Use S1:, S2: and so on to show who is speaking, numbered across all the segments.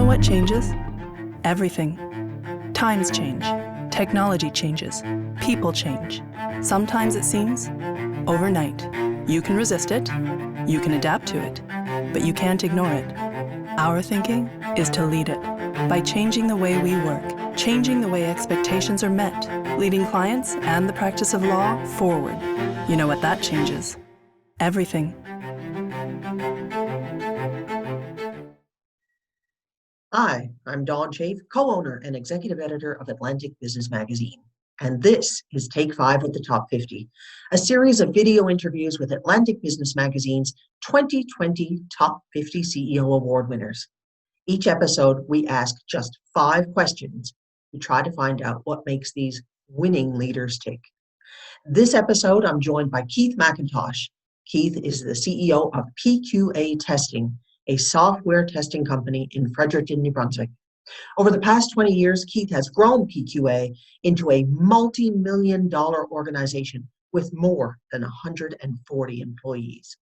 S1: what changes? Everything. Times change. Technology changes. People change. Sometimes it seems overnight. You can resist it. You can adapt to it. But you can't ignore it. Our thinking is to lead it by changing the way we work, changing the way expectations are met, leading clients and the practice of law forward. You know what that changes? Everything.
S2: Hi, I'm Don Chafe, co-owner and executive editor of Atlantic Business Magazine. And this is Take 5 of the Top 50, a series of video interviews with Atlantic Business Magazine's 2020 Top 50 CEO Award winners. Each episode, we ask just 5 questions to try to find out what makes these winning leaders tick. This episode, I'm joined by Keith McIntosh. Keith is the CEO of PQA Testing, a software testing company in Fredericton, New Brunswick. Over the past 20 years, Keith has grown PQA into a multi-million-dollar organization with more than 140 employees.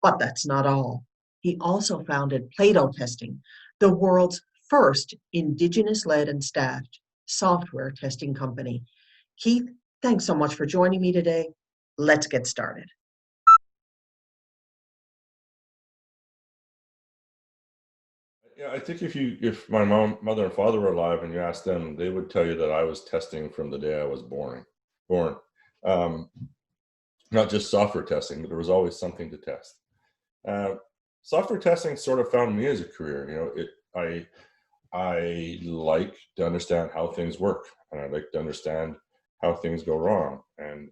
S2: But that's not all. He also founded Plato Testing, the world's first Indigenous-led and staffed software testing company. Keith, thanks so much for joining me today. Let's get started.
S3: Yeah, I think if my mother and father were alive and you asked them, they would tell you that I was testing from the day I was born. Um, Not just software testing, but there was always something to test. Software testing sort of found me as a career. I like to understand how things work, and I like to understand how things go wrong. And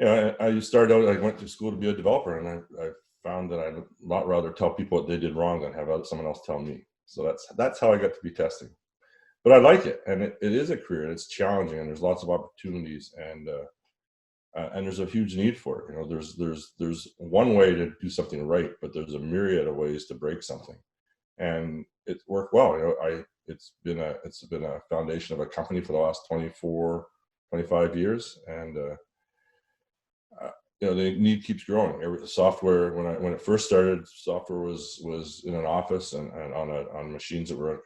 S3: I started out. I went to school to be a developer, and I found that I'd a lot rather tell people what they did wrong than have someone else tell me. So that's how I got to be testing. But I like it, and it is a career, and it's challenging, and there's lots of opportunities, and there's a huge need for it. There's one way to do something right, but there's a myriad of ways to break something, and it worked well. It's been a foundation of a company for the last 25 years, and the need keeps growing. The software, when it first started, software was in an office and on machines that were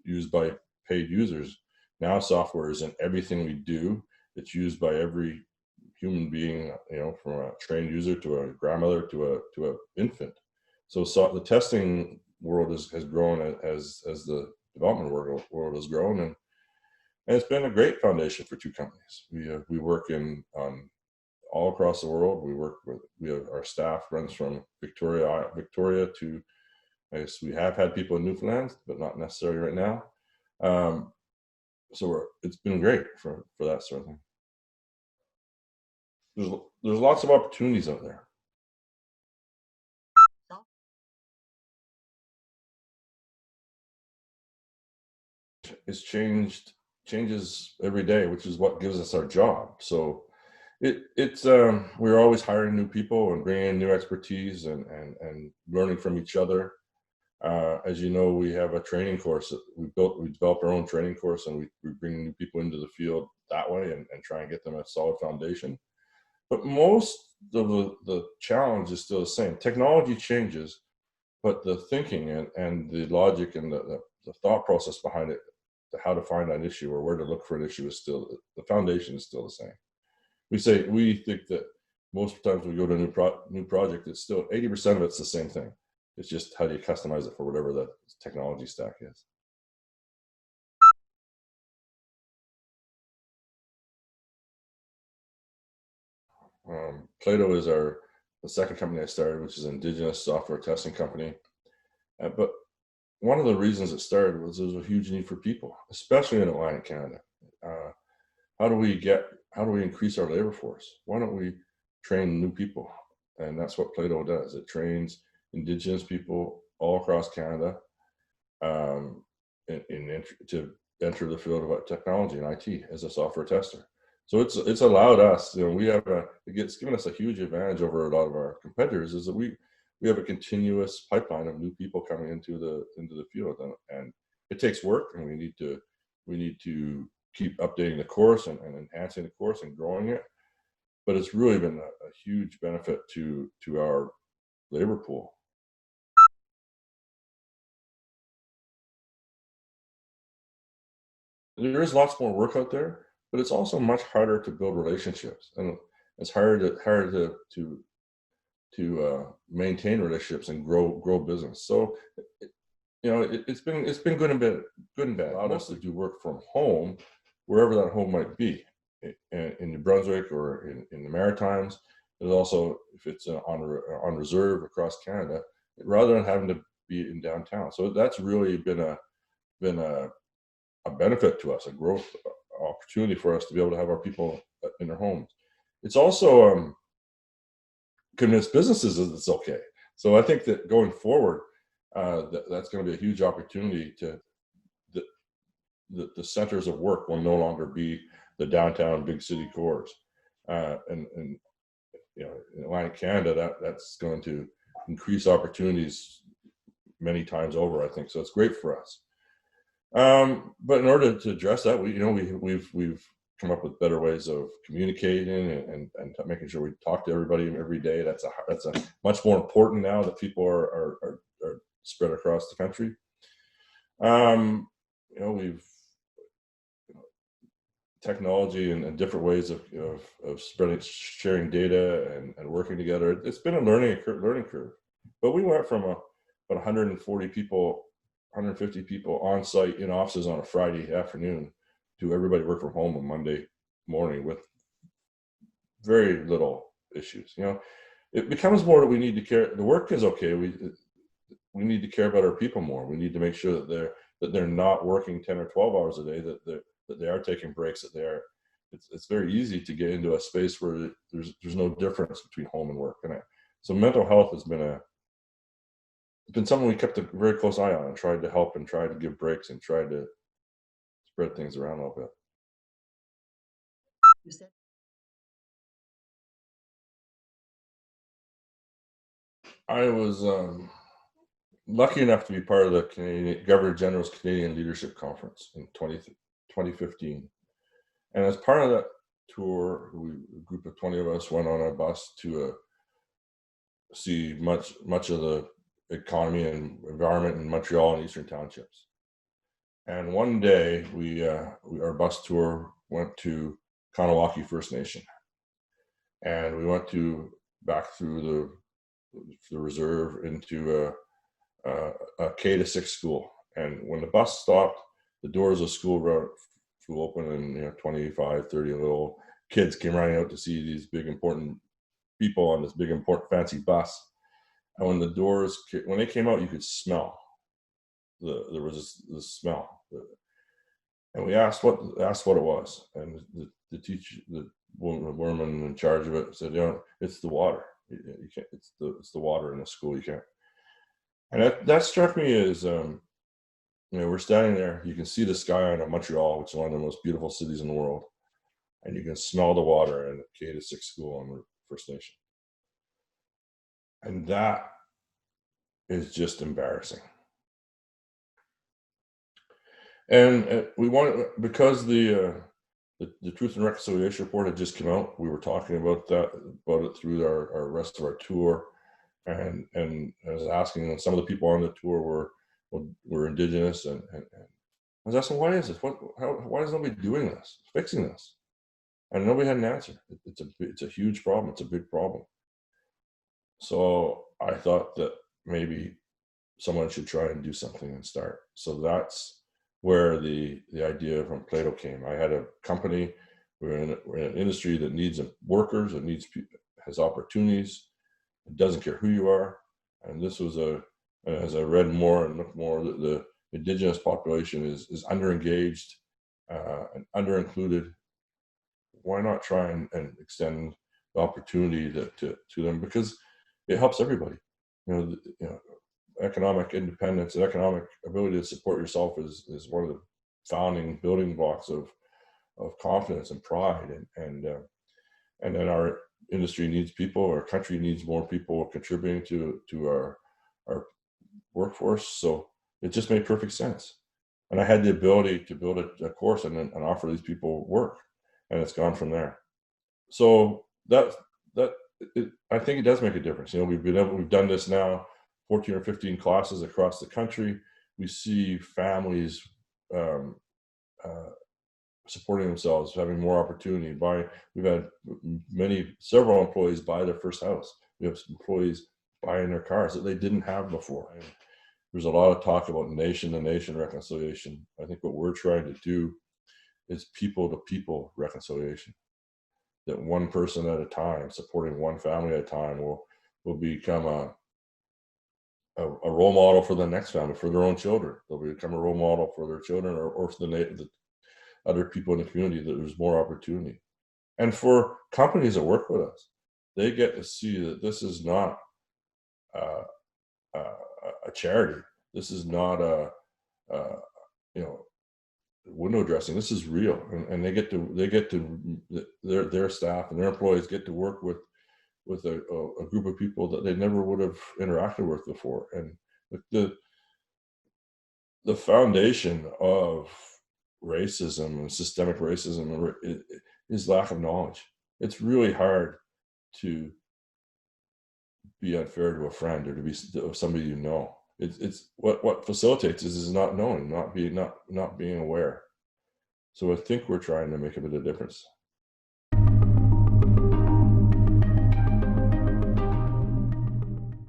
S3: used by paid users. Now software is in everything we do. It's used by every human being, from a trained user to a grandmother to a infant. So the testing world has grown as the development world has grown, and it's been a great foundation for two companies. We work on all across the world. Our staff runs from Victoria to, I guess we have had people in Newfoundland, but not necessarily right now. So it's been great for that sort of thing. There's lots of opportunities out there. It's changes every day, which is what gives us our job. So we're always hiring new people and bringing in new expertise and learning from each other. As you know, we have a training course that we developed our own training course, and we bring new people into the field that way and try and get them a solid foundation. But most of the challenge is still the same. Technology changes, but the thinking and the logic and the thought process behind it, how to find an issue or where to look for an issue, the foundation is still the same. We think that most times we go to a new project, it's still 80% of it's the same thing. It's just how do you customize it for whatever that technology stack is. Plato is the second company I started, which is an Indigenous software testing company. But one of the reasons it started was there was a huge need for people, especially in Atlantic Canada. How do we increase our labor force? Why don't we train new people? And that's what Plato does. It trains Indigenous people all across Canada to enter the field of technology and IT as a software tester. So it's allowed us, it's given us a huge advantage over a lot of our competitors, is that we have a continuous pipeline of new people coming into the field, and it takes work, and we need to keep updating the course and enhancing the course and growing it. But it's really been a huge benefit to our labor pool. there is lots more work out there, but it's also much harder to build relationships, and it's harder to maintain relationships and grow business. So, it's been good and bad. Allowed us to do work from home, wherever that home might be, in New Brunswick or in the Maritimes. There's also, if it's on reserve across Canada, rather than having to be in downtown. So that's really been a benefit to us, a growth opportunity for us to be able to have our people in their homes. It's also convinced businesses that it's okay. So I think that going forward, that's going to be a huge opportunity to the centers of work will no longer be the downtown big city cores, and in Atlantic Canada, that's going to increase opportunities many times over, I think. So it's great for us. But in order to address that, we've come up with better ways of communicating and making sure we talk to everybody every day. That's a much more important now that people are spread across the country. We've technology and different ways of sharing data and working together. It's been a learning curve, but we went from about 140 people, 150 people on site in offices on a Friday afternoon to everybody work from home on Monday morning with very little issues. It becomes more that we need to care. The work is okay. We need to care about our people more. We need to make sure that they're not working 10 or 12 hours a day, that they are taking breaks, it's very easy to get into a space where there's no difference between home and work. So mental health has been something we kept a very close eye on and tried to help and tried to give breaks and tried to spread things around a little bit.
S2: You said
S3: I was lucky enough to be part of the Governor General's Canadian Leadership Conference in 2015. And as part of that tour, a group of 20 of us went on a bus to see much of the economy and environment in Montreal and Eastern Townships. And one day, our bus tour went to Kanawaki First Nation, and we went back through the reserve into a K-6 school. And when the bus stopped, the doors of the school flew open, and 25, 30 little kids came running out to see these big important people on this big important fancy bus. And when they came out, you could smell there was this smell, and we asked what it was, and the teacher, the woman in charge of it, said, it's the water. You can't. It's the water in the school. You can't. And that struck me as we're standing there. You can see the sky in Montreal, which is one of the most beautiful cities in the world, and you can smell the water in a K-6 school on the First Nation, and that is just embarrassing. And we wanted, because the Truth and Reconciliation report had just come out, we were talking about it through our rest of our tour, and I was asking, and some of the people on the tour were Indigenous, and I was asking, why is this? Why is nobody doing this, fixing this? And nobody had an answer. It's a huge problem. It's a big problem. So I thought that maybe someone should try and do something and start. So that's where the idea from Plato came. I had a company. We're in an industry that needs workers, it has opportunities. It doesn't care who you are. And this was as I read more and looked more, the Indigenous population is underengaged and underincluded. Why not try and extend the opportunity to them, because it helps everybody. Economic independence and economic ability to support yourself is one of the founding building blocks of confidence and pride, and then our industry needs people, our country needs more people contributing to our workforce. So it just made perfect sense, and I had the ability to build a course and offer these people work, and it's gone from there. So I think it does make a difference. We've done this now 14 or 15 classes across the country. We see families supporting themselves, having more opportunity. We've had several employees buy their first house. We have employees buying their cars that they didn't have before. And there's a lot of talk about nation-to-nation reconciliation. I think what we're trying to do is people-to-people reconciliation. That one person at a time, supporting one family at a time, will become a role model for the next family, for their own children. They'll become a role model for their children, or for the other people in the community, that there's more opportunity. And for companies that work with us, they get to see that this is not a charity. This is not window dressing. This is real, and their staff and their employees get to work with a group of people that they never would have interacted with before. And the foundation of racism and systemic racism is lack of knowledge. It's really hard to be unfair to a friend or to be somebody you know. It's what facilitates is not knowing, not being aware. So I think we're trying to make a bit of difference.